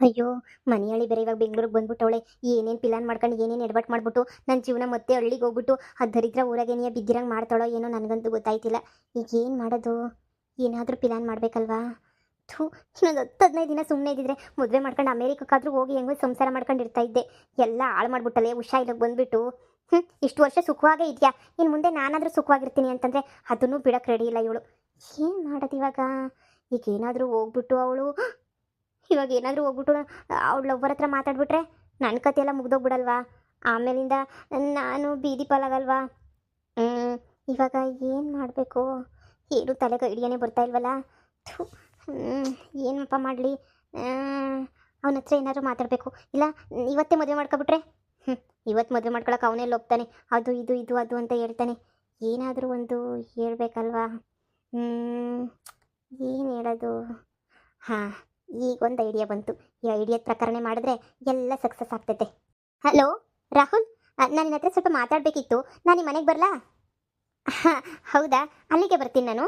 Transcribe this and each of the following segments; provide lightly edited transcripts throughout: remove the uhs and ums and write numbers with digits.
ಅಯ್ಯೋ! ಮನೆಯಳ್ಳಿ ಬೇರೆ ಇವಾಗ ಬೆಂಗ್ಳೂರಿಗೆ ಬಂದ್ಬಿಟ್ಟವಳೆ. ಏನೇನು ಪ್ಲಾನ್ ಮಾಡ್ಕೊಂಡು ಏನೇನು ಎಡವಟ್ಟು ಮಾಡ್ಬಿಟ್ಟು ನನ್ನ ಜೀವನ ಮತ್ತೆ ಹಳ್ಳಿಗೆ ಹೋಗ್ಬಿಟ್ಟು ಆ ದರಿದ್ರ ಊರಾಗೇನೆಯ ಬಿದ್ದಿರಂಗೆ ಮಾಡ್ತಾಳೋ ಏನೋ ನನಗಂತೂ ಗೊತ್ತಾಯ್ತಿಲ್ಲ. ಈಗ ಏನು ಮಾಡೋದು? ಏನಾದರೂ ಪ್ಲಾನ್ ಮಾಡಬೇಕಲ್ವಾ? ಥೂ! ಇನ್ನೊಂದು 10, 15 ದಿನ ಸುಮ್ಮನೆ ಇದ್ದಿದ್ರೆ ಮದುವೆ ಮಾಡ್ಕೊಂಡು ಅಮೇರಿಕಕ್ಕಾದ್ರೂ ಹೋಗಿ ಹೆಂಗೋ ಸಂಸಾರ ಮಾಡ್ಕೊಂಡು ಇರ್ತಾ ಇದ್ದೆ. ಎಲ್ಲ ಹಾಳು ಮಾಡ್ಬಿಟ್ಟಲೆ ಉಷಾ ಇಲ್ಲಿಗೆ ಬಂದ್ಬಿಟ್ಟು. ಇಷ್ಟು ವರ್ಷ ಸುಖವಾಗೇ ಇದೆಯಾ, ಇನ್ನು ಮುಂದೆ ನಾನಾದರೂ ಸುಖವಾಗಿರ್ತೀನಿ ಅಂತಂದರೆ ಅದನ್ನು ಬಿಡಕ್ಕೆ ರೆಡಿ ಇಲ್ಲ ಇವಳು. ಏನು ಮಾಡೋದು ಇವಾಗ? ಈಗ ಏನಾದರೂ ಹೋಗ್ಬಿಟ್ಟು ಅವಳು ಇವಾಗ ಏನಾದರೂ ಹೋಗ್ಬಿಟ್ಟು ಅವಳ ಲವ್ವರ್ ಹತ್ರ ಮಾತಾಡ್ಬಿಟ್ರೆ ನನ್ನ ಕತೆ ಎಲ್ಲ ಮುಗ್ದೋಗ್ಬಿಡಲ್ವಾ? ಆಮೇಲಿಂದ ನಾನು ಬೀದಿ ಪಾಲಾಗಲ್ವಾ? ಹ್ಞೂ. ಇವಾಗ ಏನು ಮಾಡಬೇಕು? ಏನು ತಲೆಗೆ ಐಡಿಯಾನೇ ಬರ್ತಾ ಇಲ್ವಲ್ಲ. ಥು. ಏನಪ್ಪ ಮಾಡಲಿ? ಅವನ ಹತ್ರ ಏನಾದರೂ ಮಾತಾಡಬೇಕು. ಇಲ್ಲ ಇವತ್ತೇ ಮದುವೆ ಮಾಡ್ಕೊಬಿಟ್ರೆ ಇವತ್ತು ಮದುವೆ ಮಾಡ್ಕೊಳಕ್ಕೆ ಅವನೇ ಒಪ್ತಾನೆ. ಅದು ಇದು ಇದು ಅದು ಅಂತ ಹೇಳ್ತಾನೆ. ಏನಾದರೂ ಒಂದು ಹೇಳ್ಬೇಕಲ್ವಾ? ಏನು ಹೇಳೋದು? ಹಾಂ, ಈಗೊಂದು ಐಡಿಯಾ ಬಂತು. ಈ ಐಡಿಯಾದ ಪ್ರಕಾರನೇ ಮಾಡಿದ್ರೆ ಎಲ್ಲ ಸಕ್ಸಸ್ ಆಗ್ತೈತೆ. ಹಲೋ ರಾಹುಲ್, ನಾನು ನಿನ್ನ ಹತ್ರ ಸ್ವಲ್ಪ ಮಾತಾಡಬೇಕಿತ್ತು. ನಾನು ನಿಮ್ಮ ಮನೆಗೆ ಬರಲಾ? ಹಾಂ, ಹೌದಾ? ಅಲ್ಲಿಗೆ ಬರ್ತೀನಿ ನಾನು.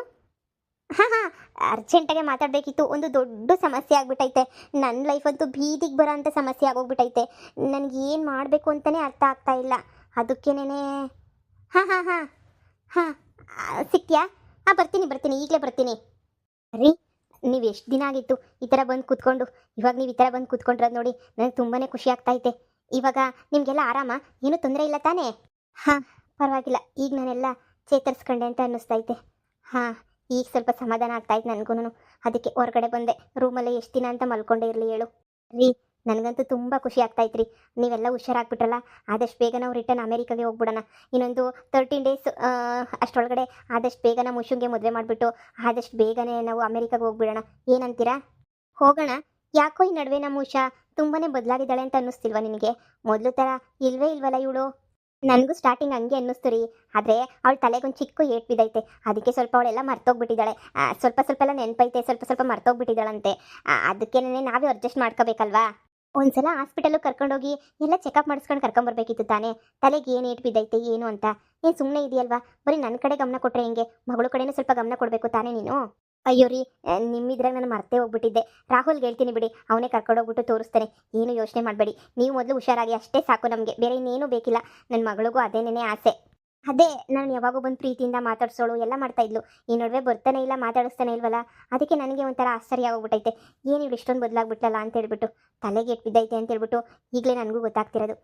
ಹಾಂ ಹಾಂ, ಅರ್ಜೆಂಟಾಗೆ ಮಾತಾಡಬೇಕಿತ್ತು. ಒಂದು ದೊಡ್ಡ ಸಮಸ್ಯೆ ಆಗ್ಬಿಟ್ಟೈತೆ. ನನ್ನ ಲೈಫಂತೂ ಬೀದಿಗೆ ಬರೋ ಅಂಥ ಸಮಸ್ಯೆ ಆಗೋಗ್ಬಿಟ್ಟೈತೆ. ನನಗೆ ಏನು ಮಾಡಬೇಕು ಅಂತಲೇ ಅರ್ಥ ಆಗ್ತಾ ಇಲ್ಲ. ಅದಕ್ಕೇನೆ. ಹಾಂ ಹಾಂ ಹಾಂ ಹಾಂ, ಸಿಕ್ತೀಯಾ? ಹಾಂ, ಬರ್ತೀನಿ ಬರ್ತೀನಿ, ಈಗಲೇ ಬರ್ತೀನಿ. ರೀ, ನೀವು ಎಷ್ಟು ದಿನ ಆಗಿತ್ತು ಈ ಥರ ಬಂದು ಕೂತ್ಕೊಂಡು? ಇವಾಗ ನೀವು ಈ ಥರ ಬಂದು ಕೂತ್ಕೊಂಡ್ರದು ನೋಡಿ ನನಗೆ ತುಂಬಾ ಖುಷಿ ಆಗ್ತಾಯಿದೆ. ಇವಾಗ ನಿಮಗೆಲ್ಲ ಆರಾಮ? ಏನೂ ತೊಂದರೆ ಇಲ್ಲ ತಾನೇ? ಹಾಂ, ಪರವಾಗಿಲ್ಲ. ಈಗ ನಾನೆಲ್ಲ ಚೇತರಿಸ್ಕೊಂಡೆ ಅಂತ ಅನ್ನಿಸ್ತೈತೆ. ಹಾಂ, ಈಗ ಸ್ವಲ್ಪ ಸಮಾಧಾನ ಆಗ್ತಾಯಿತ್ತು ನನಗೂ. ಅದಕ್ಕೆ ಹೊರಗಡೆ ಬಂದೆ. ರೂಮಲ್ಲೇ ಎಷ್ಟು ದಿನ ಅಂತ ಮಲ್ಕೊಂಡೇ ಇರಲಿ ಹೇಳು. ರೀ, ನನಗಂತೂ ತುಂಬ ಖುಷಿ ಆಗ್ತಾಯಿತ್ತು ರೀ. ನೀವೆಲ್ಲ ಹುಷಾರಾಗ್ಬಿಟ್ರಲ್ಲ. ಆದಷ್ಟು ಬೇಗ ನಾವು ರಿಟರ್ನ್ ಅಮೇರಿಕಾಗೆ ಹೋಗ್ಬಿಡೋಣ. ಇನ್ನೊಂದು 13 ಡೇಸ್ ಅಷ್ಟರೊಳಗಡೆ ಆದಷ್ಟು ಬೇಗ ನಮ್ಮ ಮುಷುಂಗೆ ಮದುವೆ ಮಾಡಿಬಿಟ್ಟು ಆದಷ್ಟು ಬೇಗನೆ ನಾವು ಅಮೇರಿಕಾಗೆ ಹೋಗ್ಬಿಡೋಣ. ಏನಂತೀರಾ? ಹೋಗೋಣ. ಯಾಕೋ ಈ ನಡುವೆ ನಮ್ಮ ಉಷಾ ತುಂಬಾ ಬದಲಾಗಿದ್ದಾಳೆ ಅಂತ ಅನ್ನಿಸ್ತಿಲ್ವಾ ನಿನಗೆ? ಮೊದಲು ಥರ ಇಲ್ವೇ ಇಲ್ವಲ್ಲ ಇವಳು. ನನಗೂ ಸ್ಟಾರ್ಟಿಂಗ್ ಹಂಗೆ ಅನ್ನಿಸ್ತು ರೀ. ಆದರೆ ಅವಳ ತಲೆಗೊಂದು ಚಿಕ್ಕ ಏಟ್ ಬಿದ್ದೈತೆ. ಅದಕ್ಕೆ ಸ್ವಲ್ಪ ಅವಳೆಲ್ಲ ಮರ್ತೋಗ್ಬಿಟ್ಟಿದ್ದಾಳೆ. ಸ್ವಲ್ಪ ಸ್ವಲ್ಪ ಎಲ್ಲ ನೆನಪೈತೆ, ಸ್ವಲ್ಪ ಸ್ವಲ್ಪ ಮರ್ತೋಗ್ಬಿಟ್ಟಿದ್ದಾಳಂತೆ. ಅದಕ್ಕೇನೆ ನಾವೇ ಅಡ್ಜಸ್ಟ್ ಮಾಡ್ಕೋಬೇಕಲ್ವಾ? ಒಂದ್ಸಲ ಹಾಸ್ಪಿಟಲ್ಗೆ ಕರ್ಕೊಂಡೋಗಿ ಎಲ್ಲ ಚೆಕಪ್ ಮಾಡಿಸ್ಕೊಂಡು ಕರ್ಕೊಂಬರ್ಬೇಕಿತ್ತು ತಾನೇ. ತಲೆಗೆ ಏನು ಏಟ್ ಬಿದ್ದೈತೆ ಏನು ಅಂತ. ನೀನು ಸುಮ್ಮನೆ ಇದೆಯಲ್ವಾ? ಬರೀ ನನ್ನ ಕಡೆ ಗಮನ ಕೊಟ್ಟರೆ ಹೆಂಗೆ? ಮಗಳು ಕಡೆನೂ ಸ್ವಲ್ಪ ಗಮನ ಕೊಡಬೇಕು ತಾನೇ ನೀನು. ಅಯ್ಯೋ ರೀ, ನಿಮ್ಮಿದ್ರಾಗ ನಾನು ಮರ್ತೇ ಹೋಗ್ಬಿಟ್ಟಿದ್ದೆ. ರಾಹುಲ್ಗೆ ಹೇಳ್ತೀನಿ ಬಿಡಿ, ಅವನೇ ಕರ್ಕೊಂಡೋಗ್ಬಿಟ್ಟು ತೋರಿಸ್ತಾನೆ. ಏನು ಯೋಚನೆ ಮಾಡಬೇಡಿ. ನೀವು ಮೊದಲು ಹುಷಾರಾಗಿ ಅಷ್ಟೇ ಸಾಕು ನಮಗೆ. ಬೇರೆ ಇನ್ನೇನೂ ಬೇಕಿಲ್ಲ. ನನ್ನ ಮಗಳಿಗೂ ಅದೇನೇ ಆಸೆ. ಅದೇ ನಾನು ಯಾವಾಗೂ ಬಂದು ಪ್ರೀತಿಯಿಂದ ಮಾತಾಡ್ಸೋಳು ಎಲ್ಲ ಮಾಡ್ತಾಯಿದ್ಲು. ಈ ನಡುವೆ ಬರ್ತಾನೆ ಇಲ್ಲ, ಮಾತಾಡಿಸ್ತಾನೆ ಇಲ್ವಲ್ಲ. ಅದಕ್ಕೆ ನನಗೆ ಒಂಥರ ಆಶ್ಚರ್ಯ ಆಗೋಗ್ಬಿಟ್ಟೈತೆ. ಏನು ಇವ್ಳು ಇಷ್ಟೊಂದು ಬದಲಾಗ್ಬಿಟ್ಲಲ್ಲ ಅಂತ ಹೇಳ್ಬಿಟ್ಟು. ತಲೆಗೆ ಬಿದ್ದೈತೆ ಅಂತ ಹೇಳ್ಬಿಟ್ಟು ಈಗಲೇ ನನಗೂ ಗೊತ್ತಾಗ್ತಿರೋದು.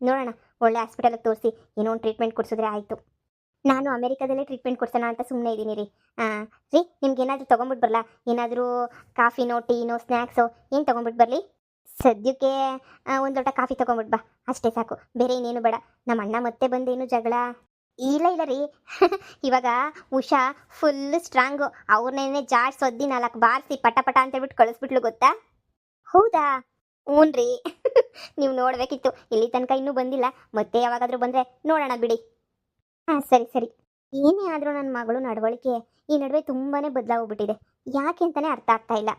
ನೋಡೋಣ, ಒಳ್ಳೆ ಹಾಸ್ಪಿಟಲಿಗೆ ತೋರಿಸಿ ಏನೋ ಒಂದು ಟ್ರೀಟ್ಮೆಂಟ್ ಕೊಡಿಸಿದ್ರೆ ಆಯಿತು. ನಾನು ಅಮೇರಿಕಾದಲ್ಲೇ ಟ್ರೀಟ್ಮೆಂಟ್ ಕೊಡ್ಸೋಣ ಅಂತ ಸುಮ್ಮನೆ ಇದ್ದೀನಿ ರೀ. ರೀ, ನಿಮ್ಗೆ ಏನಾದರೂ ತೊಗೊಂಬಿಟ್ಟು ಬರಲಾ? ಏನಾದರೂ ಕಾಫಿನೋ ಟೀನೋ ಸ್ನ್ಯಾಕ್ಸೋ ಏನು ತೊಗೊಂಬಿಟ್ಟು ಬರಲಿ? ಸದ್ಯಕ್ಕೆ ಒಂದು ಲೋಟ ಕಾಫಿ ತೊಗೊಂಬಿಟ್ಟು ಬಾ, ಅಷ್ಟೇ ಸಾಕು. ಬೇರೆ ಇನ್ನೇನು ಬೇಡ. ನಮ್ಮ ಅಣ್ಣ ಮತ್ತೆ ಬಂದೇನು ಜಗಳ? ಇಲ್ಲ ಇಲ್ಲ ರೀ. ಇವಾಗ ಉಷಾ ಫುಲ್ ಸ್ಟ್ರಾಂಗು. ಅವ್ರನ್ನೇನೆ ಜಾಡ್ಸೊದ್ದಿ 4 ಬಾರಿಸಿ ಪಟ ಪಟ ಅಂತೇಳ್ಬಿಟ್ಟು ಕಳಿಸ್ಬಿಟ್ಲು ಗೊತ್ತಾ? ಹೌದಾ? ಹ್ಞೂ ರೀ. ನೀವು ನೋಡಬೇಕಿತ್ತು. ಇಲ್ಲಿ ತನಕ ಇನ್ನೂ ಬಂದಿಲ್ಲ. ಮತ್ತೆ ಯಾವಾಗಾದರೂ ಬಂದರೆ ನೋಡೋಣ ಬಿಡಿ. ಹಾಂ, ಸರಿ ಸರಿ. ಏನೇ ಆದರೂ ನನ್ನ ಮಗಳು ನಡವಳಿಕೆ ಈ ನಡುವೆ ತುಂಬಾ ಬದಲಾಗೋಗ್ಬಿಟ್ಟಿದೆ. ಯಾಕೆ ಅಂತಲೇ ಅರ್ಥ ಆಗ್ತಾ ಇಲ್ಲ.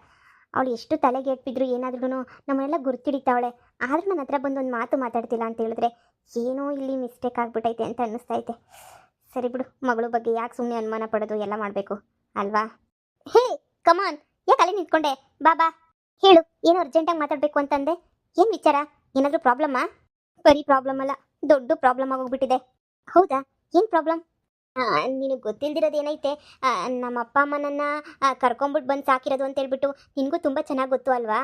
ಅವಳು ಎಷ್ಟು ತಲೆಗೆಟ್ಬಿದ್ರು ಏನಾದ್ರೂ ನಮ್ಮನ್ನೆಲ್ಲ ಗುರ್ತಿಡಿತಾವಳೆ. ಆದರೂ ನನ್ನ ಹತ್ರ ಬಂದು ಒಂದು ಮಾತು ಮಾತಾಡ್ತಿಲ್ಲ ಅಂತ ಹೇಳಿದ್ರೆ ಏನೋ ಇಲ್ಲಿ ಮಿಸ್ಟೇಕ್ ಆಗಿಬಿಟ್ಟೈತೆ ಅಂತ ಅನ್ನಿಸ್ತೈತೆ. ಸರಿ ಬಿಡು, ಮಗಳು ಬಗ್ಗೆ ಯಾಕೆ ಸುಮ್ಮನೆ ಅನುಮಾನ ಪಡೋದು, ಎಲ್ಲ ಮಾಡಬೇಕು ಅಲ್ವಾ? ಹೇ ಕಮಾನ್, ಯಾಕೆ ಅಲ್ಲಿ ನಿಂತ್ಕೊಂಡೆ? ಬಾ ಬಾ, ಹೇಳು. ಏನೋ ಅರ್ಜೆಂಟಾಗಿ ಮಾತಾಡಬೇಕು ಅಂತಂದೆ. ಏನು ವಿಚಾರ? ಏನಾದರೂ ಪ್ರಾಬ್ಲಮ್ಮಾ? ಬರೀ ಪ್ರಾಬ್ಲಮ್ ಅಲ್ಲ, ದೊಡ್ಡ ಪ್ರಾಬ್ಲಮ್ ಆಗೋಗ್ಬಿಟ್ಟಿದೆ. ಹೌದಾ? ಏನು ಪ್ರಾಬ್ಲಮ್? ನಿನಗೆ ಗೊತ್ತಿಲ್ದಿರೋದು ಏನೈತೆ? ನಮ್ಮ ಅಪ್ಪ ಅಮ್ಮ ನನ್ನ ಕರ್ಕೊಂಬಿಟ್ಟು ಬಂದು ಸಾಕಿರೋದು ಅಂತ ಹೇಳ್ಬಿಟ್ಟು ನಿನಗೂ ತುಂಬ ಚೆನ್ನಾಗಿ ಗೊತ್ತು ಅಲ್ವಾ?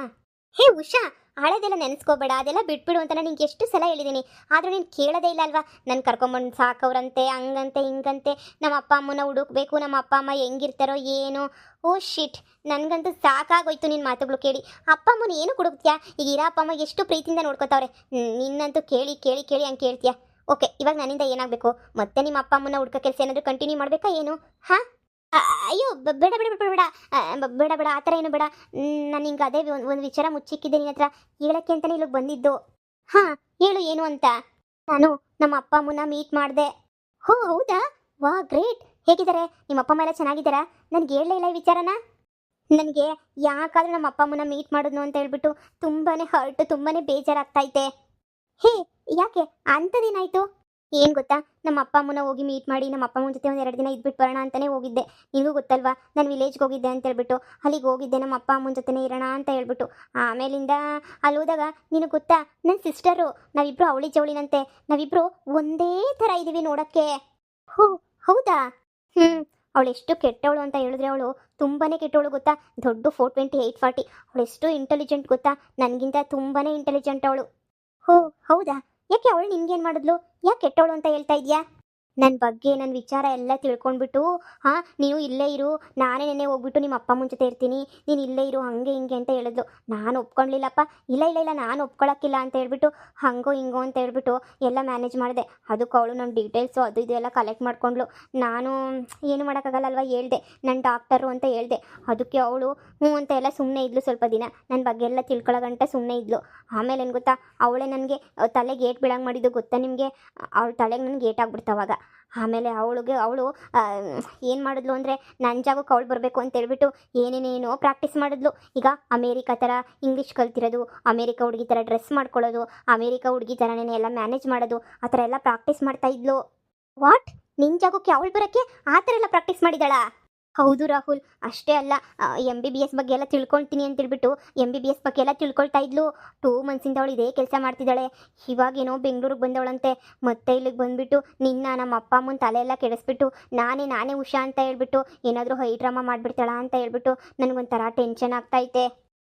ಹೇ ಉಷಾ, ಹಳೆದೆಲ್ಲ ನೆನೆಸ್ಕೋಬೇಡ, ಅದೆಲ್ಲ ಬಿಟ್ಬಿಡು ಅಂತ ನಾನು ನಿಂಗೆ ಎಷ್ಟು ಸಲ ಹೇಳಿದ್ದೀನಿ. ಆದರೂ ನೀನು ಕೇಳೋದೇ ಇಲ್ಲ ಅಲ್ವಾ? ನನ್ನ ಕರ್ಕೊಂಬಂದು ಸಾಕವ್ರಂತೆ, ಹಂಗಂತೆ ಹಿಂಗಂತೆ, ನಮ್ಮ ಅಪ್ಪ ಅಮ್ಮನ ಹುಡುಕ್ಬೇಕು, ನಮ್ಮ ಅಪ್ಪ ಅಮ್ಮ ಹೆಂಗಿರ್ತಾರೋ ಏನು. ಓ ಶಿಟ್, ನನಗಂತೂ ಸಾಕಾಗೋಯ್ತು ನಿನ್ನ ಮಾತುಗಳು ಕೇಳಿ. ಅಪ್ಪ ಅಮ್ಮನ ಏನು ಹುಡುಕ್ತೀಯಾ? ಈಗ ಇರೋ ಅಪ್ಪ ಅಮ್ಮ ಎಷ್ಟು ಪ್ರೀತಿಯಿಂದ ನೋಡ್ಕೋತಾವ್ರೆ. ನಿನ್ನಂತೂ ಕೇಳಿ ಕೇಳಿ ಕೇಳಿ ಹಂಗೆ ಕೇಳ್ತೀಯಾ? ಓಕೆ, ಇವಾಗ ನನ್ನಿಂದ ಏನಾಗಬೇಕು? ಮತ್ತೆ ನಿಮ್ಮ ಅಪ್ಪ ಅಮ್ಮನ ಹುಡ್ಕೋ ಕೆಲಸ ಏನಾದರೂ ಕಂಟಿನ್ಯೂ ಮಾಡಬೇಕಾ ಏನು? ಹಾಂ? ಅಯ್ಯೋ, ಬೇಡ ಬೇಡ ಬೇಡ ಬೇಡ, ಬೇಡ ಬೇಡ, ಆ ಥರ ಏನು ಬೇಡ. ನಾನು ಹಿಂಗೆ ಅದೇ ಒಂದು ವಿಚಾರ ಮುಚ್ಚಿಕ್ಕಿದ್ದೆ ನಿನ್ನ ಹತ್ರ ಹೇಳೋಕ್ಕೆ ಅಂತಲೇ ಇಲ್ಲಿಗೆ ಬಂದಿದ್ದು. ಹಾಂ, ಹೇಳು ಏನು ಅಂತ. ನಾನು ನಮ್ಮ ಅಪ್ಪ ಅಮ್ಮನ ಮೀಟ್ ಮಾಡಿದೆ. ಹೋ ಹೌದಾ? ವಾ ಗ್ರೇಟ್. ಹೇಗಿದ್ದಾರೆ ನಿಮ್ಮ ಅಪ್ಪ ಅಮ್ಮ? ಎಲ್ಲ ಚೆನ್ನಾಗಿದ್ದಾರಾ? ನನಗೆ ಹೇಳಲೇ ಇಲ್ಲ ಈ ವಿಚಾರನ. ನನಗೆ ಯಾಕಾದರೂ ನಮ್ಮ ಅಪ್ಪ ಅಮ್ಮನ ಮೀಟ್ ಮಾಡಿದ್ನು ಅಂತ ಹೇಳ್ಬಿಟ್ಟು ತುಂಬಾ ಹರ್ಟ್, ತುಂಬಾ ಬೇಜಾರಾಗ್ತೈತೆ. ಹೇ ಯಾಕೆ? ಅಂಥದ್ದೇನಾಯಿತು? ಏನು ಗೊತ್ತಾ, ನಮ್ಮ ಅಪ್ಪ ಅಮ್ಮನ ಹೋಗಿ ಮೀಟ್ ಮಾಡಿ ನಮ್ಮ ಅಪ್ಪ ಅಮ್ಮನ ಜೊತೆ ಒಂದು 2 ದಿನ ಇದ್ಬಿಟ್ಟು ಬರೋಣ ಅಂತಲೇ ಹೋಗಿದ್ದೆ. ನಿನಗೂ ಗೊತ್ತಲ್ವಾ, ನಾನು ವಿಲೇಜ್ಗೆ ಹೋಗಿದ್ದೆ ಅಂತ ಹೇಳ್ಬಿಟ್ಟು ಅಲ್ಲಿಗೆ ಹೋಗಿದ್ದೆ ನಮ್ಮ ಅಪ್ಪ ಅಮ್ಮನ ಜೊತೆನೇ ಇರೋಣ ಅಂತ ಹೇಳ್ಬಿಟ್ಟು. ಆಮೇಲಿಂದ ಅಲ್ಲಿ ಹೋದಾಗ ನಿನಗೆ ಗೊತ್ತಾ, ನನ್ನ ಸಿಸ್ಟರು ನಾವಿಬ್ಬರು ಅವಳಿ ಜವಳಿನಂತೆ, ನಾವಿಬ್ಬರು ಒಂದೇ ಥರ ಇದ್ದೀವಿ ನೋಡೋಕ್ಕೆ. ಹೋ, ಹೌದಾ? ಹ್ಞೂ. ಅವಳು ಎಷ್ಟು ಕೆಟ್ಟವಳು ಅಂತ ಹೇಳಿದ್ರೆ, ಅವಳು ತುಂಬಾ ಕೆಟ್ಟವಳು ಗೊತ್ತಾ. ದೊಡ್ಡ 420 840. ಅವಳು ಎಷ್ಟು ಇಂಟೆಲಿಜೆಂಟ್ ಗೊತ್ತಾ, ನನಗಿಂತ ತುಂಬಾ ಇಂಟೆಲಿಜೆಂಟ್ ಅವಳು. ಹೋ, ಹೌದಾ? ಯಾಕೆ ಅವಳು ನಿನ್ಗೇನು ಮಾಡಿದ್ಲು? ಯಾಕೆ ಕೆಟ್ಟವಳು ಅಂತ ಹೇಳ್ತಾ ಇದೆಯಾ? ನನ್ನ ಬಗ್ಗೆ ನನ್ನ ವಿಚಾರ ಎಲ್ಲ ತಿಳ್ಕೊಂಡ್ಬಿಟ್ಟು, ಹಾಂ ನೀನು ಇಲ್ಲೇ ಇರು, ನಾನೇ ನೆನ್ನೆ ಹೋಗ್ಬಿಟ್ಟು ನಿಮ್ಮ ಅಪ್ಪ ಅಮ್ಮನ ಜೊತೆ ಇರ್ತೀನಿ, ನೀನು ಇಲ್ಲೇ ಇರು ಹಾಗೆ ಹಿಂಗೆ ಅಂತ ಹೇಳಿದ್ಲು. ನಾನು ಒಪ್ಕೊಳ್ಳಿಲ್ಲಪ್ಪ. ಇಲ್ಲ ಇಲ್ಲ ಇಲ್ಲ, ನಾನು ಒಪ್ಕೊಳ್ಳೋಕ್ಕಿಲ್ಲ ಅಂತ ಹೇಳ್ಬಿಟ್ಟು ಹಂಗೋ ಹಿಂಗೋ ಅಂತ ಹೇಳ್ಬಿಟ್ಟು ಎಲ್ಲ ಮ್ಯಾನೇಜ್ ಮಾಡಿದೆ. ಅದಕ್ಕೆ ಅವಳು ನನ್ನ ಡೀಟೇಲ್ಸು ಅದು ಇದು ಎಲ್ಲ ಕಲೆಕ್ಟ್ ಮಾಡ್ಕೊಂಡ್ಳು. ನಾನು ಏನು ಮಾಡೋಕ್ಕಾಗಲ್ಲಲ್ವ, ಹೇಳ್ದೆ ನಾನು ಡಾಕ್ಟರು ಅಂತ ಹೇಳ್ದೆ. ಅದಕ್ಕೆ ಅವಳು ಹ್ಞೂ ಅಂತ ಎಲ್ಲ ಸುಮ್ಮನೆ ಇದ್ಲು. ಸ್ವಲ್ಪ ದಿನ ನನ್ನ ಬಗ್ಗೆ ಎಲ್ಲ ತಿಳ್ಕೊಳ್ಳೋ ಗಂಟ ಸುಮ್ಮನೆ ಇದ್ಲು. ಆಮೇಲೆ ಏನು ಗೊತ್ತಾ, ಅವಳೇ ನನಗೆ ತಲೆಗೆ ಏಟ್ ಬೀಳಂಗೆ ಮಾಡಿದ್ದು ಗೊತ್ತಾ ನಿಮಗೆ. ಅವಳ ತಲೆಗೆ ನನಗೆ ಏಟ್ ಆಗ್ಬಿಡ್ತವಾಗ. ಆಮೇಲೆ ಅವಳು ಏನು ಮಾಡಿದ್ಲು ಅಂದರೆ, ನನ್ನ ಜಾಗಕ್ಕೆ ಅವಳು ಬರಬೇಕು ಅಂತೇಳ್ಬಿಟ್ಟು ಏನೇನೇನೋ ಪ್ರಾಕ್ಟೀಸ್ ಮಾಡಿದ್ಲು. ಈಗ ಅಮೇರಿಕಾ ಥರ ಇಂಗ್ಲೀಷ್ ಕಲ್ತಿರೋದು, ಅಮೇರಿಕಾ ಹುಡುಗಿ ಥರ ಡ್ರೆಸ್ ಮಾಡ್ಕೊಳ್ಳೋದು, ಅಮೇರಿಕಾ ಹುಡುಗಿ ಥರನೇ ಎಲ್ಲ ಮ್ಯಾನೇಜ್ ಮಾಡೋದು, ಆ ಥರ ಎಲ್ಲ ಪ್ರಾಕ್ಟೀಸ್ ಮಾಡ್ತಾ ಇದ್ಲು. ವಾಟ್? ನಿನ್ನ ಜಾಗಕ್ಕೆ ಅವಳು ಬರೋಕ್ಕೆ ಆ ಥರ ಎಲ್ಲ ಪ್ರಾಕ್ಟೀಸ್ ಮಾಡಿದಾಳಾ? ಹೌದು ರಾಹುಲ್. ಅಷ್ಟೇ ಅಲ್ಲ, MBBS ಬಗ್ಗೆ ಎಲ್ಲ ತಿಳ್ಕೊಳ್ತೀನಿ ಅಂತೇಳ್ಬಿಟ್ಟು MBBS ಬಗ್ಗೆ ಎಲ್ಲ ತಿಳ್ಕೊಳ್ತಾ ಇದ್ಲು. 2 ಮಂತ್ಸಿಂದ ಅವಳು ಇದೇ ಕೆಲಸ ಮಾಡ್ತಿದ್ದಾಳೆ. ಇವಾಗೇನೋ ಬೆಂಗಳೂರಿಗೆ ಬಂದವಳಂತೆ. ಮತ್ತೆ ಇಲ್ಲಿಗೆ ಬಂದುಬಿಟ್ಟು ನಮ್ಮ ಅಪ್ಪ ಅಮ್ಮನ ತಲೆ ಎಲ್ಲ ಕೆಡಿಸ್ಬಿಟ್ಟು ನಾನೇ ಉಷಾ ಅಂತ ಹೇಳ್ಬಿಟ್ಟು ಏನಾದರೂ ಹೈ ಡ್ರಾಮಾ ಮಾಡಿಬಿಡ್ತಾಳ ಅಂತ ಹೇಳ್ಬಿಟ್ಟು ನನಗೊಂಥರ ಟೆನ್ಷನ್ ಆಗ್ತೈತೆ.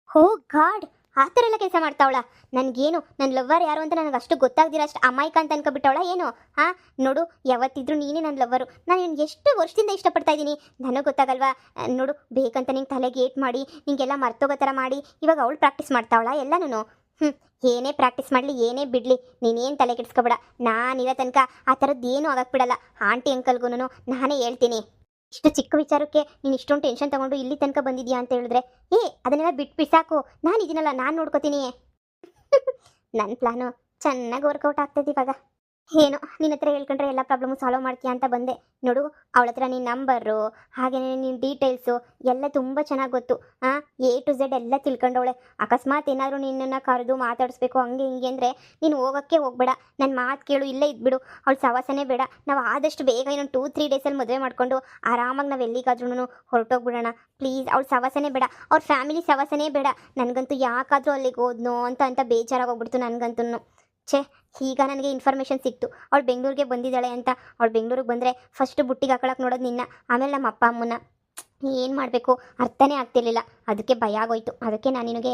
ಹೋ ಗಾಡ್, ಆ ಥರ ಎಲ್ಲ ಕೆಲಸ ಮಾಡ್ತಾವಳ? ನನಗೇನು ನನ್ನ ಲವ್ವರ್ ಯಾರು ಅಂತ ನನಗೆ ಅಷ್ಟು ಗೊತ್ತಾಗ್ದಿರ ಅಷ್ಟು ಅಮಾಯಕ ಅಂತ ಅನ್ಕೊಬಿಟ್ಟವಳ ಏನು? ಹಾಂ ನೋಡು, ಯಾವತ್ತಿದ್ರೂ ನೀನೇ ನನ್ನ ಲವ್ವರು. ನಾನು ನಿನ್ಗೆ ಎಷ್ಟು ವರ್ಷದಿಂದ ಇಷ್ಟಪಡ್ತಾ ಇದ್ದೀನಿ, ನನಗೆ ಗೊತ್ತಾಗಲ್ವಾ? ನೋಡು, ಬೇಕಂತ ನಿಂಗೆ ತಲೆಗೆ ಏಟ್ ಮಾಡಿ ನಿಂಗೆಲ್ಲ ಮರ್ತೋಗೋ ಥರ ಮಾಡಿ ಇವಾಗ ಅವಳು ಪ್ರಾಕ್ಟೀಸ್ ಮಾಡ್ತಾವಳ ಎಲ್ಲನೂ. ಏನೇ ಪ್ರಾಕ್ಟೀಸ್ ಮಾಡಲಿ ಏನೇ ಬಿಡಲಿ, ನೀನೇನು ತಲೆ ಕೆಡಿಸ್ಕೊಬೇಡ. ನಾನಿರೋ ತನಕ ಆ ಥರದ್ದು ಏನೂ ಆಗಕ್ಕೆ ಬಿಡಲ್ಲ. ಆಂಟಿ ಅಂಕಲ್ಗೂ ನಾನೇ ಹೇಳ್ತೀನಿ. ಇಷ್ಟು ಚಿಕ್ಕ ವಿಚಾರಕ್ಕೆ ನೀನು ಇಷ್ಟೊಂದು ಟೆನ್ಷನ್ ತಗೊಂಡು ಇಲ್ಲಿ ತನಕ ಬಂದಿದ್ಯಾ ಅಂತ ಹೇಳಿದ್ರೆ, ಅದನ್ನೆಲ್ಲ ಬಿಟ್ಬಿಸಾಕು. ನಾನು ಇದೀನಲ್ಲ, ನಾನು ನೋಡ್ಕೋತೀನಿ. ನನ್ನ ಪ್ಲಾನು ಚೆನ್ನಾಗಿ ವರ್ಕೌಟ್ ಆಗ್ತದೆ ಇವಾಗ. ಏನೋ ನಿನ್ನ ಹತ್ರ ಹೇಳ್ಕೊಂಡ್ರೆ ಎಲ್ಲ ಪ್ರಾಬ್ಲಮ್ಮು ಸಾಲ್ವ್ ಮಾಡ್ತೀಯಾ ಅಂತ ಬಂದೆ. ನೋಡು, ಅವಳ ಹತ್ರ ನಿನ್ನ ನಂಬರು ಹಾಗೆಯೇ ನಿನ್ನ ಡೀಟೇಲ್ಸು ಎಲ್ಲ ತುಂಬ ಚೆನ್ನಾಗಿ ಗೊತ್ತು. A to Z ಎಲ್ಲ ತಿಳ್ಕೊಂಡವಳೆ. ಅಕಸ್ಮಾತ್ ಏನಾದರೂ ನಿನ್ನನ್ನು ಕರೆದು ಮಾತಾಡಿಸ್ಬೇಕು ಹಂಗೆ ಹಿಂಗೆ ಅಂದರೆ ನೀನು ಹೋಗೋಕ್ಕೆ ಹೋಗಬೇಡ. ನನ್ನ ಮಾತು ಕೇಳು, ಇಲ್ಲೇ ಇದ್ಬಿಡು. ಅವಳು ಸವಾಸನೇ ಬೇಡ. ನಾವು ಆದಷ್ಟು ಬೇಗ ಇನ್ನೊಂದು 2-3 ಡೇಸಲ್ಲಿ ಮದುವೆ ಮಾಡಿಕೊಂಡು ಆರಾಮಾಗಿ ನಾವು ಎಲ್ಲಿಗಾದ್ರೂ ಹೊರಟೋಗ್ಬಿಡೋಣ ಪ್ಲೀಸ್. ಅವಳು ಸವಾಸನೇ ಬೇಡ, ಅವ್ರ ಫ್ಯಾಮಿಲಿ ಸವಾಸನೇ ಬೇಡ. ನನಗಂತೂ ಯಾಕಾದರೂ ಅಲ್ಲಿಗೆ ಹೋದ್ನೋ ಅಂತ ಬೇಜಾರಾಗೋಗ್ಬಿಡ್ತು ನನಗಂತೂ. ಈಗ ನನಗೆ ಇನ್ಫಾರ್ಮೇಷನ್ ಸಿಕ್ತು ಅವಳು ಬೆಂಗಳೂರಿಗೆ ಬಂದಿದ್ದಾಳೆ ಅಂತ. ಅವಳು ಬೆಂಗಳೂರಿಗೆ ಬಂದರೆ ಫಸ್ಟ್ ಬುಟ್ಟಿಗೆ ಹಾಕೊಳಕ್ಕೆ ನೋಡೋದು ನಿನ್ನ, ಆಮೇಲೆ ನಮ್ಮ ಅಪ್ಪ ಅಮ್ಮನ. ಏನು ಮಾಡಬೇಕು ಅರ್ಥನೇ ಆಗ್ತಿರ್ಲಿಲ್ಲ. ಅದಕ್ಕೆ ಭಯ ಆಗೋಯ್ತು. ಅದಕ್ಕೆ ನಾನು ನಿನಗೆ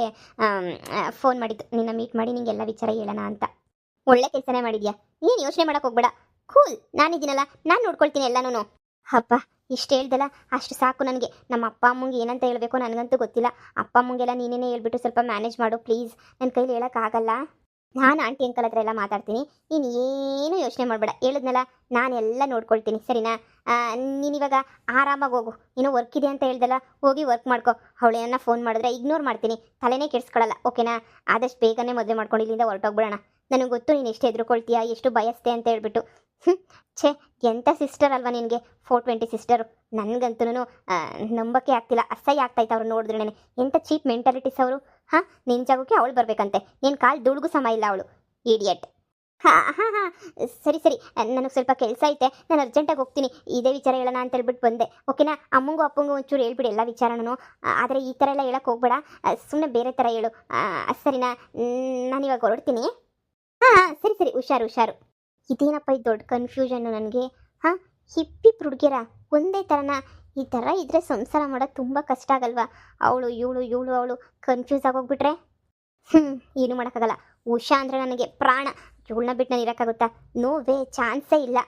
ಫೋನ್ ಮಾಡಿದ್ದು, ನಿನ್ನ ಮೀಟ್ ಮಾಡಿ ನಿಂಗೆಲ್ಲ ವಿಚಾರ ಹೇಳೋಣ ಅಂತ. ಒಳ್ಳೆ ಕೆಲಸನೇ ಮಾಡಿದ್ಯಾ. ಏನು ಯೋಚನೆ ಮಾಡೋಕೆ ಹೋಗ್ಬೇಡ. ಕೂಲ್, ನಾನಿದ್ದೀನಲ್ಲ, ನಾನು ನೋಡ್ಕೊಳ್ತೀನಿ ಎಲ್ಲನೂ. ಅಪ್ಪ, ಇಷ್ಟು ಹೇಳ್ದಲ್ಲ ಅಷ್ಟು ಸಾಕು ನನಗೆ. ನಮ್ಮ ಅಪ್ಪ ಅಮ್ಮಂಗೆ ಏನಂತ ಹೇಳಬೇಕು ನನಗಂತೂ ಗೊತ್ತಿಲ್ಲ. ಅಪ್ಪ ಅಮ್ಮಂಗೆಲ್ಲ ನೀನೇ ಹೇಳ್ಬಿಟ್ಟು ಸ್ವಲ್ಪ ಮ್ಯಾನೇಜ್ ಮಾಡು ಪ್ಲೀಸ್. ನನ್ನ ಕೈಲಿ ಹೇಳೋಕ್ಕಾಗಲ್ಲ. ನಾನು ಆಂಟಿ ಅಂಕಲ್ ಹತ್ರ ಎಲ್ಲ ಮಾತಾಡ್ತೀನಿ, ನೀನು ಏನೂ ಯೋಚನೆ ಮಾಡಬೇಡ. ಹೇಳಿದ್ನಲ್ಲ, ನಾನೆಲ್ಲ ನೋಡ್ಕೊಳ್ತೀನಿ ಸರಿನಾ. ನೀನಿವಾಗ ಆರಾಮಾಗಿ ಹೋಗು. ಏನೋ ವರ್ಕ್ ಇದೆ ಅಂತ ಹೇಳ್ದಲ್ಲ, ಹೋಗಿ ವರ್ಕ್ ಮಾಡ್ಕೊ. ಅವಳೇನ ಫೋನ್ ಮಾಡಿದ್ರೆ ಇಗ್ನೋರ್ ಮಾಡ್ತೀನಿ, ತಲೆನೇ ಕೆಡಿಸ್ಕೊಳ್ಳಲ್ಲ ಓಕೆನಾ. ಆದಷ್ಟು ಬೇಗನೆ ಮದುವೆ ಮಾಡ್ಕೊಂಡು ಇಲ್ಲಿಂದ ಹೊರಟೋಗ್ಬಿಡೋಣ. ನನಗೆ ಗೊತ್ತು ನೀನು ಎಷ್ಟು ಹೆದರ್ಕೊಳ್ತೀಯಾ, ಎಷ್ಟು ಬಯಸ್ತೆ ಅಂತ ಹೇಳ್ಬಿಟ್ಟು. ಛೇ, ಎಂಥ ಸಿಸ್ಟರ್ ಅಲ್ವಾ ನಿನಗೆ, 420 ಸಿಸ್ಟರು. ನನಗಂತೂ ನಂಬಕ್ಕೆ ಆಗ್ತಿಲ್ಲ, ಅಸಹ್ಯ ಆಗ್ತಾಯ್ತು ಅವ್ರು ನೋಡಿದ್ರೇನೆ. ಎಂಥ ಚೀಪ್ ಮೆಂಟಾಲಿಟೀಸ್ ಅವರು. ನಿನ್ನ ಜಾಗಕ್ಕೆ ಅವಳು ಬರಬೇಕಂತೆ, ನಿನ್ನ ಕಾಲು ದುಡುಗು ಸಮ ಇಲ್ಲ ಅವಳು, ಇಡಿಯಟ್. ಹಾಂ ಸರಿ ನನಗೆ ಸ್ವಲ್ಪ ಕೆಲಸ ಐತೆ, ನಾನು ಅರ್ಜೆಂಟಾಗಿ ಹೋಗ್ತೀನಿ. ಇದೇ ವಿಚಾರ ಹೇಳೋಣ ಅಂತ ಹೇಳ್ಬಿಟ್ಟು ಬಂದೆ ಓಕೆನಾ. ಅಮ್ಮಂಗೂ ಅಪ್ಪಂಗೂ ಒಂಚೂರು ಹೇಳ್ಬಿಡಿ ಎಲ್ಲ ವಿಚಾರನೂ. ಆದರೆ ಈ ಥರ ಎಲ್ಲ ಹೇಳಕ್ಕೆ ಹೋಗ್ಬೇಡ, ಸುಮ್ಮನೆ ಬೇರೆ ಥರ ಹೇಳು ಸರಿನಾ. ನಾನಿವಾಗ ಹೊರಡ್ತೀನಿ. ಸರಿ ಹುಷಾರು. ಇದೇನಪ್ಪ ಇದು ದೊಡ್ಡ ಕನ್ಫ್ಯೂಷನ್ನು ನನಗೆ. ಹಿಪ್ಪಿಪ್ ಹುಡುಗಿಯರ ಒಂದೇ ಥರನ? ಈ ಥರ ಇದ್ದರೆ ಸಂಸಾರ ಮಾಡೋದು ತುಂಬ ಕಷ್ಟ ಆಗಲ್ವಾ? ಅವಳು ಅವಳು ಕನ್ಫ್ಯೂಸ್ ಆಗೋಗ್ಬಿಟ್ರೆ ಏನು ಮಾಡೋಕ್ಕಾಗಲ್ಲ. ಉಷಾ ಅಂದರೆ ನನಗೆ ಪ್ರಾಣ. ಇವಳನ್ನ ಬಿಟ್ಟು ನಾನು ಇರೋಕ್ಕಾಗುತ್ತಾ? ನೋ ವೇ, ಚಾನ್ಸೇ ಇಲ್ಲ.